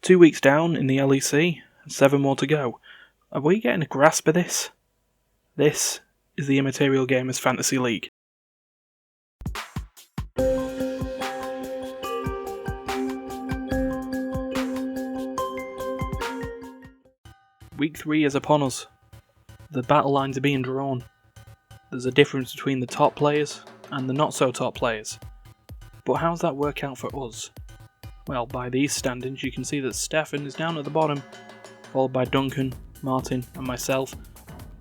2 weeks down in the LEC, and 7 more to go. Are we getting a grasp of this? This is the Immaterial Gamers Fantasy League. Week 3 is upon us. The battle lines are being drawn. There's a difference between the top players and the not so top players. But how does that work out for us? Well, by these standings you can see that Stefan is down at the bottom, followed by Duncan, Martin and myself.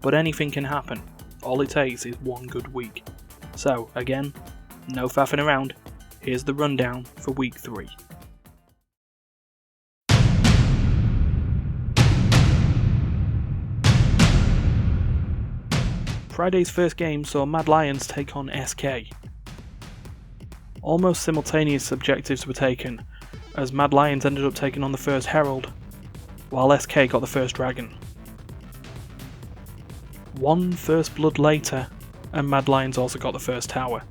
But anything can happen. All it takes is one good week. So, again, no faffing around. Here's the rundown for week 3. Friday's first game saw Mad Lions take on SK. Almost simultaneous objectives were taken, as Mad Lions ended up taking on the first Herald, while SK got the first Dragon. One first blood later, and Mad Lions also got the first tower.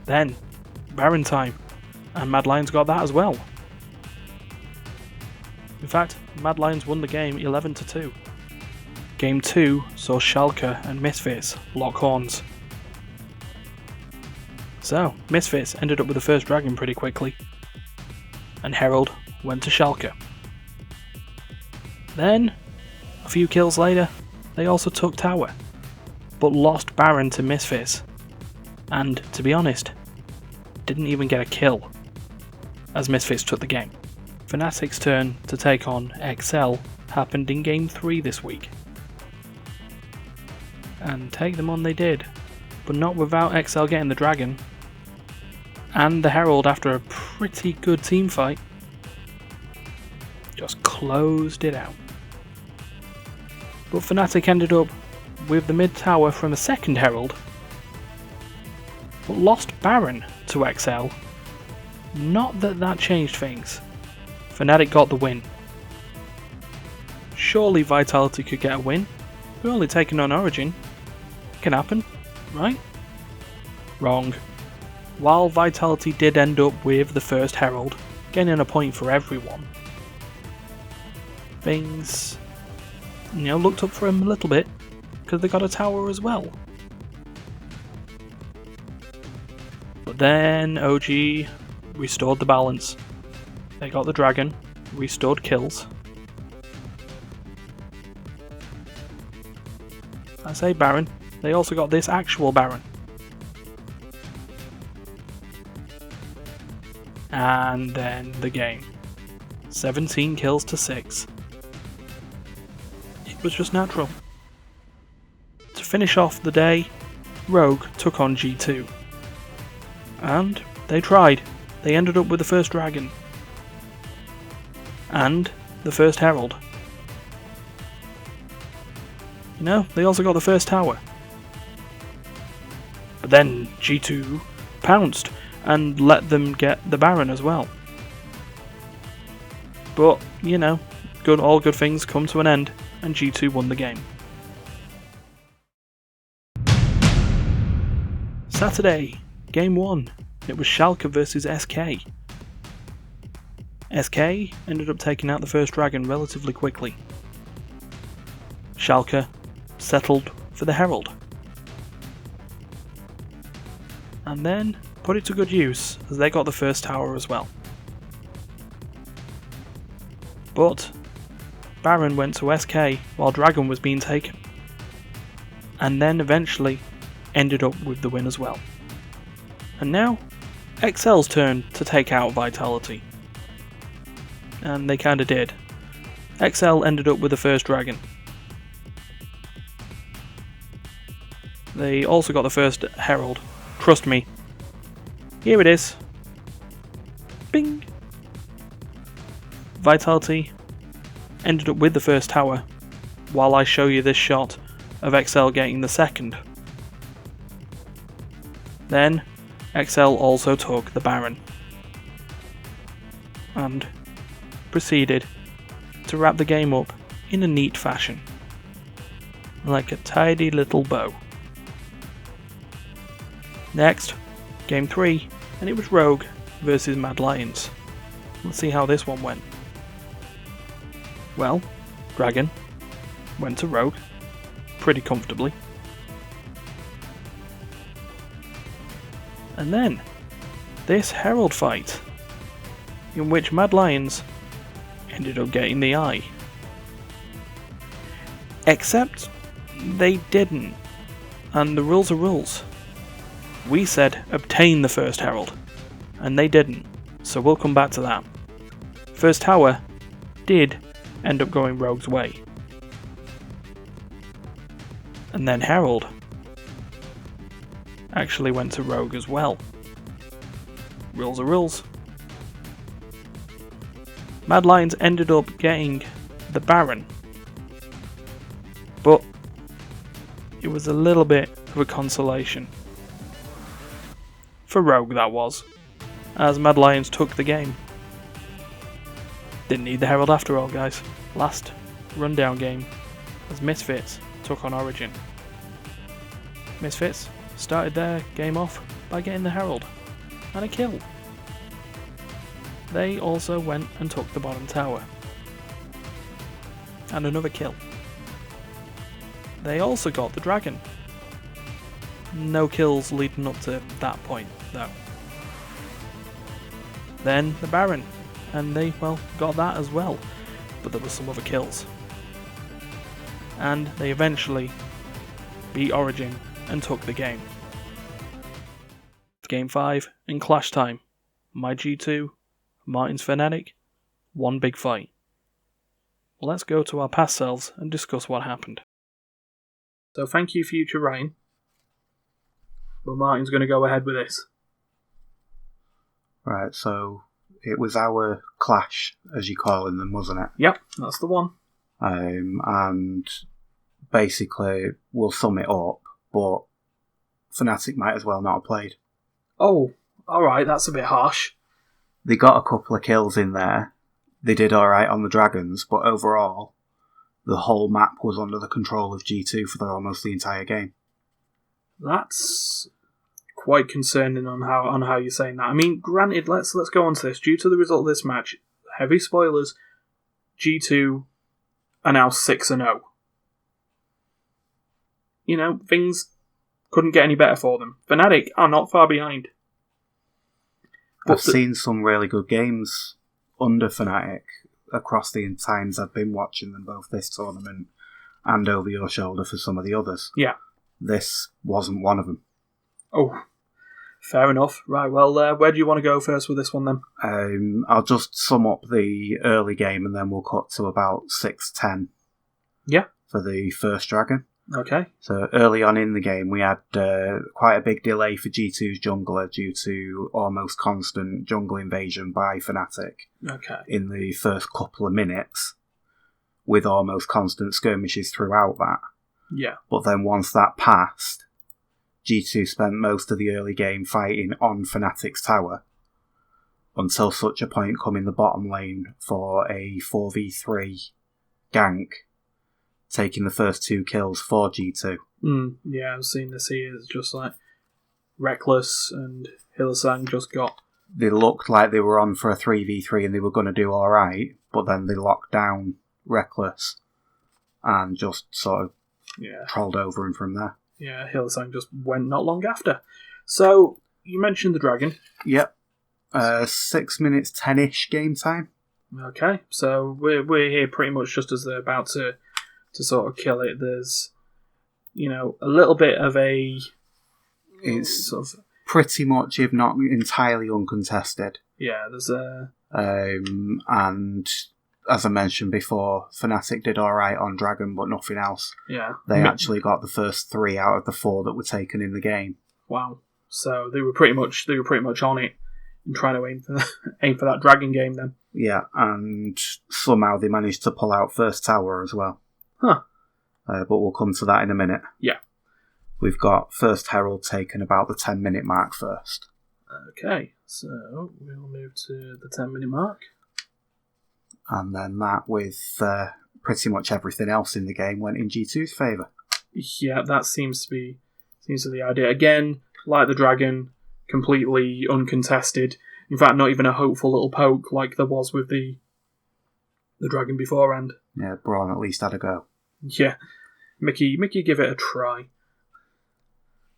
Then, Baron time, and Mad Lions got that as well. In fact, Mad Lions won the game 11-2. Game 2 saw Schalke and Misfits lock horns. So, Misfits ended up with the first dragon pretty quickly, and Herald went to Schalke. Then, a few kills later, they also took tower, but lost Baron to Misfits, and to be honest, didn't even get a kill, as Misfits took the game. Fnatic's turn to take on XL happened in Game 3 this week. And take them on they did, but not without XL getting the dragon, and the Herald, after a pretty good team fight, just closed it out. But Fnatic ended up with the mid tower from the second Herald, but lost Baron to XL. Not that that changed things. Fnatic got the win. Surely Vitality could get a win. They're only taking on Origin. Can happen, right? Wrong. While Vitality did end up with the first Herald, getting a point for everyone, things, looked up for him a little bit, because they got a tower as well. But then OG restored the balance. They got the dragon, restored kills. I say Baron, they also got this actual Baron. And then the game. 17 kills to 6. It was just natural. To finish off the day, Rogue took on G2. And they tried. They ended up with the first dragon. And the first Herald. They also got the first tower. But then G2 pounced and let them get the Baron as well. But, all good things come to an end, and G2 won the game. Saturday, Game 1. It was Schalke versus SK. SK ended up taking out the first dragon relatively quickly. Schalke settled for the Herald. And then put it to good use, as they got the first tower as well. But Baron went to SK while Dragon was being taken, and then eventually ended up with the win as well. And now, XL's turn to take out Vitality. And they kinda did. XL ended up with the first dragon. They also got the first Herald. Trust me. Here it is. Bing! Vitality ended up with the first tower, while I show you this shot of XL getting the second. Then, XL also took the Baron, and proceeded to wrap the game up in a neat fashion, like a tidy little bow. Next, Game 3, and it was Rogue versus Mad Lions. let's see how this one went. Well, Dragon went to Rogue pretty comfortably. And then, this Herald fight, in which Mad Lions ended up getting the eye. Except, they didn't. And the rules are rules. We said obtain the first Herald, and they didn't, so we'll come back to that. First Tower did end up going Rogue's way. And then Herald actually went to Rogue as well. Rules are rules. Mad Lions ended up getting the Baron, but it was a little bit of a consolation. For Rogue, that was, as Mad Lions took the game. Didn't need the Herald after all, guys. Last rundown game as Misfits took on Origin. Misfits started their game off by getting the Herald and a kill. They also went and took the bottom tower and another kill. They also got the Dragon. No kills leading up to that point though. Then the Baron, and they, well, got that as well, but there were some other kills. And they eventually beat Origin and took the game. Game 5 in Clash time. My G2, Martin's Fnatic, one big fight. Let's go to our past selves and discuss what happened. So thank you, future Ryan. But Martin's going to go ahead with this. Right, so it was our clash, as you're calling them, wasn't it? Yep, that's the one. And basically, we'll sum it up, but Fnatic might as well not have played. Oh, alright, that's a bit harsh. They got a couple of kills in there. They did alright on the Dragons, but overall, the whole map was under the control of G2 for almost the entire game. That's quite concerning on how you're saying that. I mean, granted, let's go on to this. Due to the result of this match, heavy spoilers, G2 are now 6-0. You know, things couldn't get any better for them. Fnatic are not far behind. I've seen some really good games under Fnatic across the times I've been watching them, both this tournament and over your shoulder for some of the others. Yeah. This wasn't one of them. Oh, fair enough. Right, well, where do you want to go first with this one then? I'll just sum up the early game and then we'll cut to about 6-10. Yeah. For the first Dragon. Okay. So early on in the game, we had quite a big delay for G2's jungler due to almost constant jungle invasion by Fnatic. Okay. In the first couple of minutes, with almost constant skirmishes throughout that. Yeah. But then once that passed, G2 spent most of the early game fighting on Fnatic's tower, until such a point come in the bottom lane for a 4v3 gank, taking the first 2 kills for G2. Yeah, I've seen this here. It's just like Reckless and Hylissang just got... They looked like they were on for a 3v3 and they were going to do alright, but then they locked down Reckless and just sort of trolled over him from there. Yeah, Hylissang just went not long after. So, you mentioned the Dragon. Yep. 6 minutes 10-ish game time. Okay, so we're here pretty much just as they're about to sort of kill it. There's, a little bit of a... It's sort of pretty much, if not entirely uncontested. Yeah, there's a... and as I mentioned before, Fnatic did alright on Dragon, but nothing else. Yeah. They actually got the first 3 out of the 4 that were taken in the game. Wow. So they were pretty much on it and trying to aim for that Dragon game then. Yeah, and somehow they managed to pull out first tower as well. Huh. But we'll come to that in a minute. Yeah. We've got first Herald taken about the 10-minute mark first. Okay, so we'll move to the 10-minute mark. And then that, with pretty much everything else in the game, went in G2's favour. Yeah, that seems to be the idea. Again, like the Dragon, completely uncontested. In fact, not even a hopeful little poke like there was with the dragon beforehand. Yeah, Braun at least had a go. Yeah, Mickey give it a try.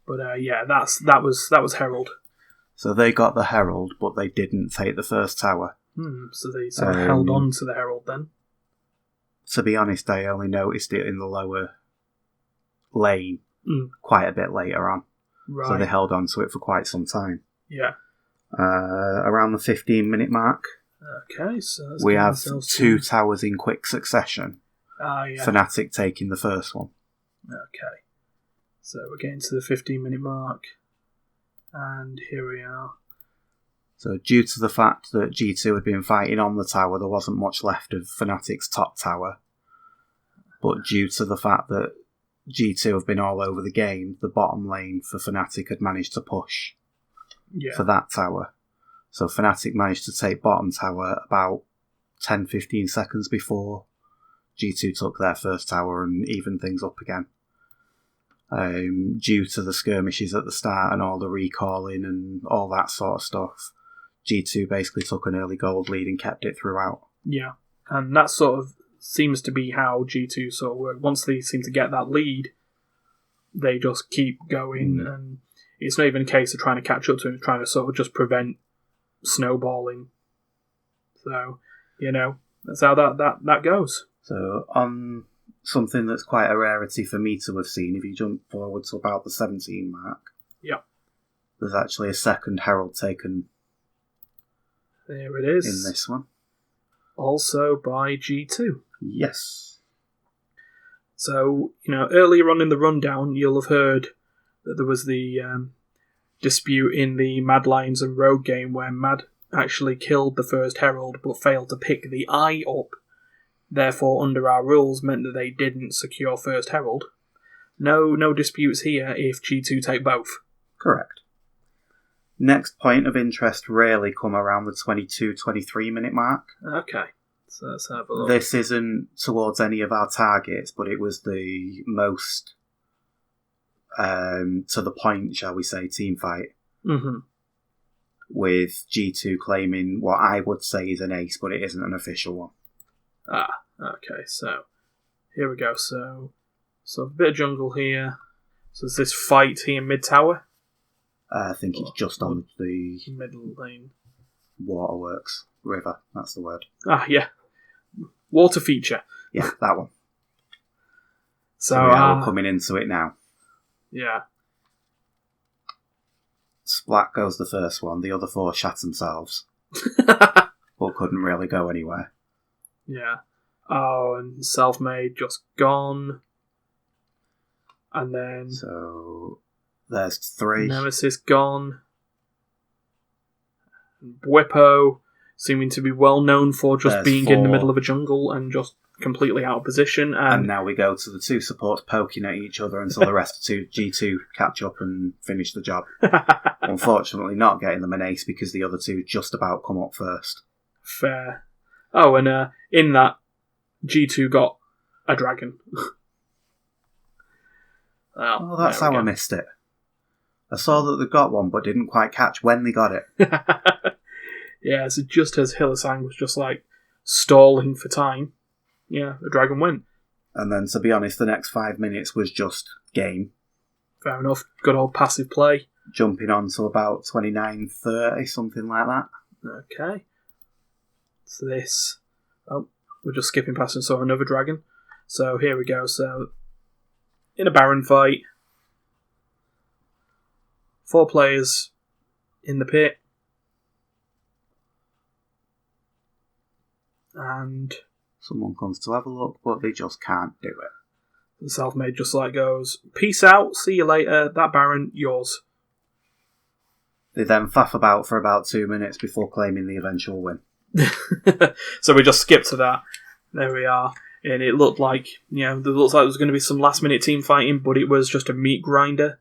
But that was Herald. So they got the Herald, but they didn't take the first tower. So they sort of held on to the Herald then. To be honest, I only noticed it in the lower lane quite a bit later on. Right. So they held on to it for quite some time. Yeah. Around the 15-minute mark, okay, so we have two towers in quick succession. Yeah. Fnatic taking the first one. Okay. So we're getting to the 15-minute mark. And here we are. So due to the fact that G2 had been fighting on the tower, there wasn't much left of Fnatic's top tower. But due to the fact that G2 have been all over the game, the bottom lane for Fnatic had managed to push for that tower. So Fnatic managed to take bottom tower about 10-15 seconds before G2 took their first tower and evened things up again. Due to the skirmishes at the start and all the recalling and all that sort of stuff, G2 basically took an early gold lead and kept it throughout. Yeah, and that sort of seems to be how G2 sort of work. Once they seem to get that lead, they just keep going, and it's not even a case of trying to catch up to him, it's trying to sort of just prevent snowballing. So, that's how that goes. So, on something that's quite a rarity for me to have seen, if you jump forward to about the 17 mark, there's actually a second Herald taken. There it is. In this one. Also by G2. Yes. So, earlier on in the rundown, you'll have heard that there was the dispute in the Mad Lions and Rogue game where Mad actually killed the first Herald but failed to pick the eye up. Therefore, under our rules, meant that they didn't secure first Herald. No disputes here if G2 take both. Correct. Next point of interest rarely come around the 22-23 minute mark. Okay, so let's have a look. This isn't towards any of our targets, but it was the most to the point, shall we say, team fight. Mm-hmm. With G2 claiming what I would say is an ace, but it isn't an official one. Okay, so here we go. So a bit of jungle here. So there's this fight here mid-tower. I think it's just on the middle lane. Waterworks. River, that's the word. Yeah. Water feature. Yeah, that one. So we're coming into it now. Yeah. Splat goes the first one, the other four shat themselves. But couldn't really go anywhere. Yeah. Oh, and Self-Made just gone. And then... So, there's 3. Nemesis gone. Bwippo, seeming to be well known for just being 4. in the middle of a jungle and just completely out of position. And now we go to the 2 supports poking at each other until the rest of G2 catch up and finish the job. Unfortunately, not getting them an ace because the other 2 just about come up first. Fair. Oh, and in that, G2 got a dragon. Oh, that's how I missed it. I saw that they got one, but didn't quite catch when they got it. Yeah, so just as Hylissang was just stalling for time, a dragon went. And then, to be honest, the next 5 minutes was just game. Fair enough. Good old passive play. Jumping on to about 29-30, something like that. Okay. So this... Oh, we're just skipping past and saw another dragon. So here we go. So, in a Baron fight, 4 players in the pit. And... someone comes to have a look, but they just can't do it. The Self-Made just goes, peace out, see you later, that Baron, yours. They then faff about for about 2 minutes before claiming the eventual win. So we just skipped to that. There we are. And it looked like, there looks like there was going to be some last minute team fighting, but it was just a meat grinder.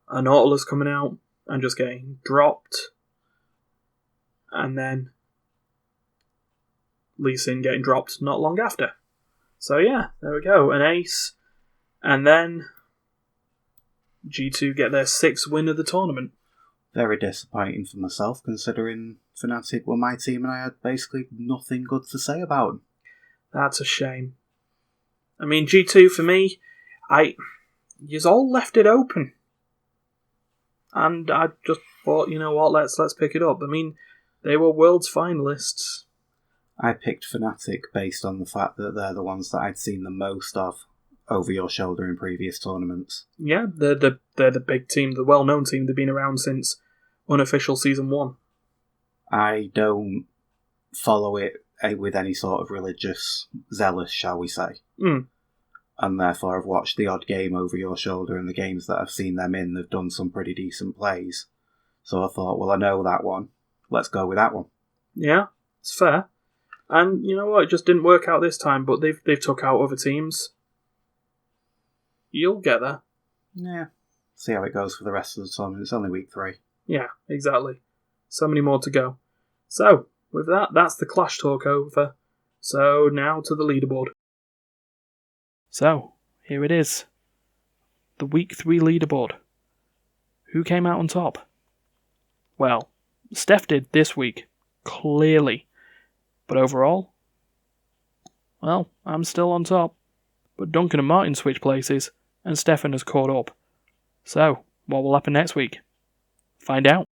An Nautilus coming out and just getting dropped. And then Lee Sin getting dropped not long after. So yeah, there we go. An ace. And then G2 get their 6th win of the tournament. Very disappointing for myself, considering Fnatic were my team and I had basically nothing good to say about them. That's a shame. I mean, G2 for me, you've all left it open. And I just thought, you know what, let's pick it up. I mean, they were Worlds finalists. I picked Fnatic based on the fact that they're the ones that I'd seen the most of over your shoulder in previous tournaments. Yeah, they're the big team, the well-known team. They've been around since unofficial Season 1. I don't follow it with any sort of religious zealous, shall we say. And therefore I've watched the odd game over your shoulder, and the games that I've seen them in, they've done some pretty decent plays. So I thought, well, I know that one. Let's go with that one. Yeah, it's fair. And you know what? It just didn't work out this time, but they've took out other teams. You'll get there. Yeah. See how it goes for the rest of the tournament. It's only week 3. Yeah, exactly. So many more to go. So, with that, that's the Clash talk over. So, now to the leaderboard. So, here it is. The week 3 leaderboard. Who came out on top? Well, Steph did this week, clearly. But overall, well, I'm still on top. But Duncan and Martin switched places, and Stefan has caught up. So, what will happen next week? Find out.